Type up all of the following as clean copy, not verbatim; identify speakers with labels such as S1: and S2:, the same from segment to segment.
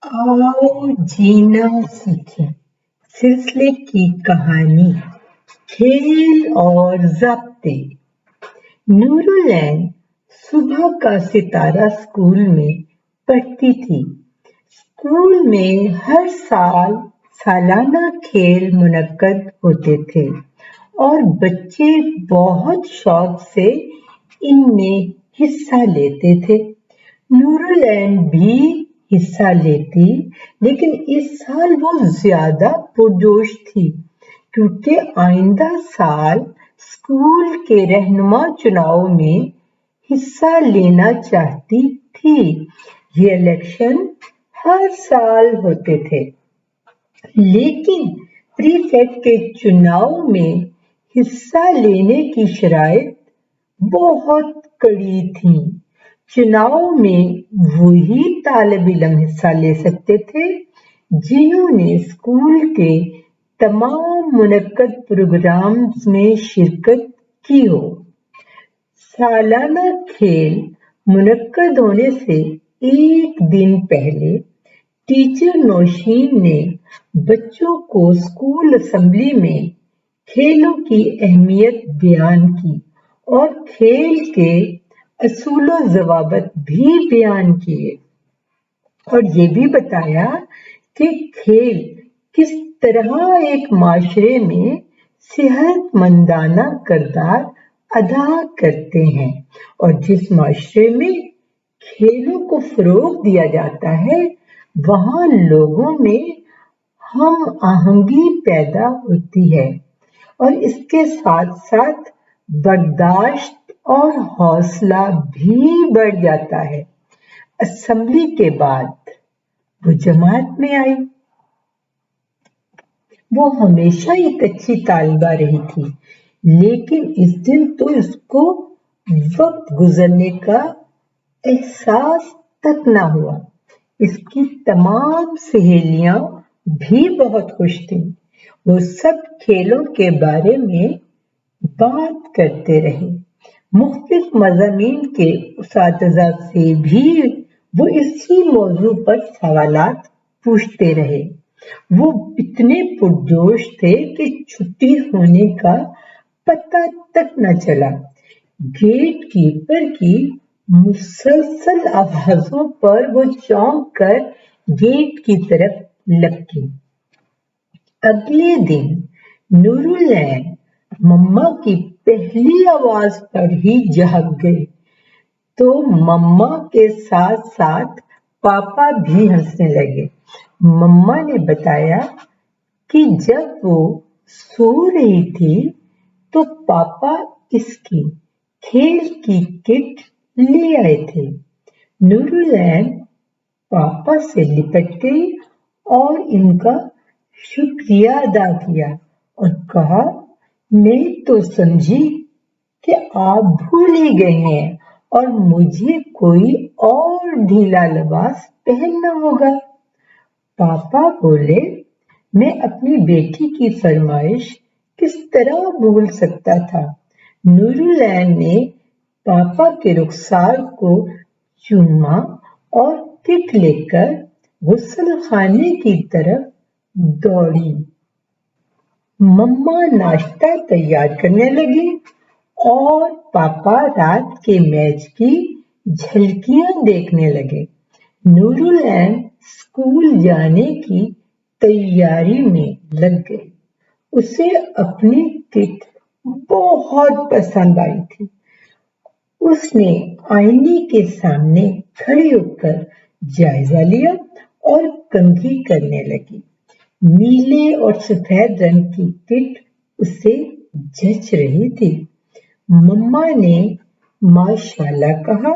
S1: आओ जीना सीखें सिलसिले की कहानी खेल और ज़ाब्ते। नूरुलैन सुबह का सितारा स्कूल में पढ़ती थी। स्कूल में हर साल सालाना खेल मुनक्कद होते थे और बच्चे बहुत शौक से इनमें हिस्सा लेते थे। नूरुलैन भी हिस्सा लेती, लेकिन इस साल वो ज्यादा पुरजोश थी क्योंकि आइंदा साल स्कूल के रहनुमा चुनाव में हिस्सा लेना चाहती थी। ये इलेक्शन हर साल होते थे, लेकिन प्रीफेक्ट के चुनाव में हिस्सा लेने की शराइत बहुत कड़ी थी। चुनाव में वही तालिब इल्म हिस्सा ले सकते थे जिन्होंने स्कूल के तमाम मुनक्कद प्रोग्राम्स में शिरकत की हो। सालाना खेल मुनक्कद होने से एक दिन पहले टीचर नौशीन ने बच्चों को स्कूल असेंबली में खेलों की अहमियत बयान की और खेल के असूलो ज़वाबित भी बयान किए और ये भी बताया कि खेल किस तरह एक माशरे में सेहतमंदाना किरदार अदा करते हैं और जिस माशरे में खेलों को फरोग दिया जाता है वहाँ लोगों में हम आहंगी पैदा होती है और इसके साथ साथ बर्दाश्त और हौसला भी बढ़ जाता है। असेंबली के बाद वो जमात में आई। वो हमेशा एक अच्छी तालिबा रही थी, लेकिन इस दिन तो इसको वक्त गुजरने का एहसास तक ना हुआ। इसकी तमाम सहेलियां भी बहुत खुश थीं। वो सब खेलों के बारे में बात करते रहे। मुख्तलिफ मज़ामीन के उस्ताज़ा से भी वो इसी मौजू पर सवालात पूछते रहे। वो इतने पुरजोश थे कि छुट्टी होने का पता तक न चला। गेट कीपर की मुसलसल आवाजों पर वो चौंक कर गेट की तरफ लपकी। अगले दिन नूरुलैन मम्मा की पहली आवाज पर ही जाग गई, तो मम्मा के साथ साथ पापा भी हंसने लगे। मम्मा ने बताया कि जब वो सो रही थी तो पापा इसकी खेल की किट ले आए थे। नूरुलैन पापा से लिपट गई और इनका शुक्रिया अदा किया और कहा, मैं तो समझी कि आप भूल ही गए हैं और मुझे कोई और ढीला लिबास पहनना होगा। पापा बोले, मैं अपनी बेटी की फरमाइश किस तरह भूल सकता था। नूरुलैन ने पापा के रुखसार को चूमा और किट लेकर गुस्ल खाने की तरफ दौड़ी। मम्मा नाश्ता तैयार करने लगी और पापा रात के मैच की झलकियां देखने लगे। नूरुलैन स्कूल जाने की तैयारी में लग गई। उसे अपनी किट बहुत पसंद आई थी। उसने आईने के सामने खड़ी होकर जायजा लिया और कंघी करने लगी। नीले और सफेद रंग की किट उसे जच रही थी। मम्मा ने माशाल्लाह कहा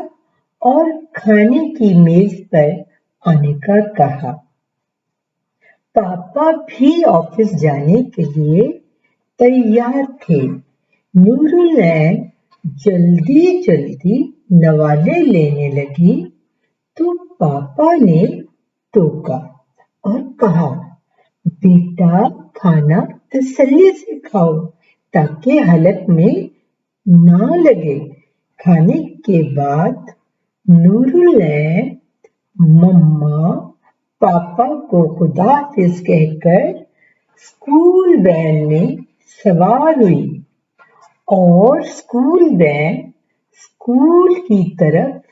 S1: और खाने की मेज पर आने का कहा। पापा भी ऑफिस जाने के लिए तैयार थे। नूरुलैन जल्दी जल्दी नवाले लेने लगी तो पापा ने टोका और कहा, बेटा खाना तसल्ली से खाओ ताकि हलक में ना लगे। खाने के बाद नूरुलैन, मम्मा पापा को खुदा हाफिज कहकर स्कूल वैन में सवार हुई और स्कूल वैन स्कूल की तरफ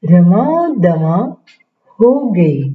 S1: रवां दवां हो गई।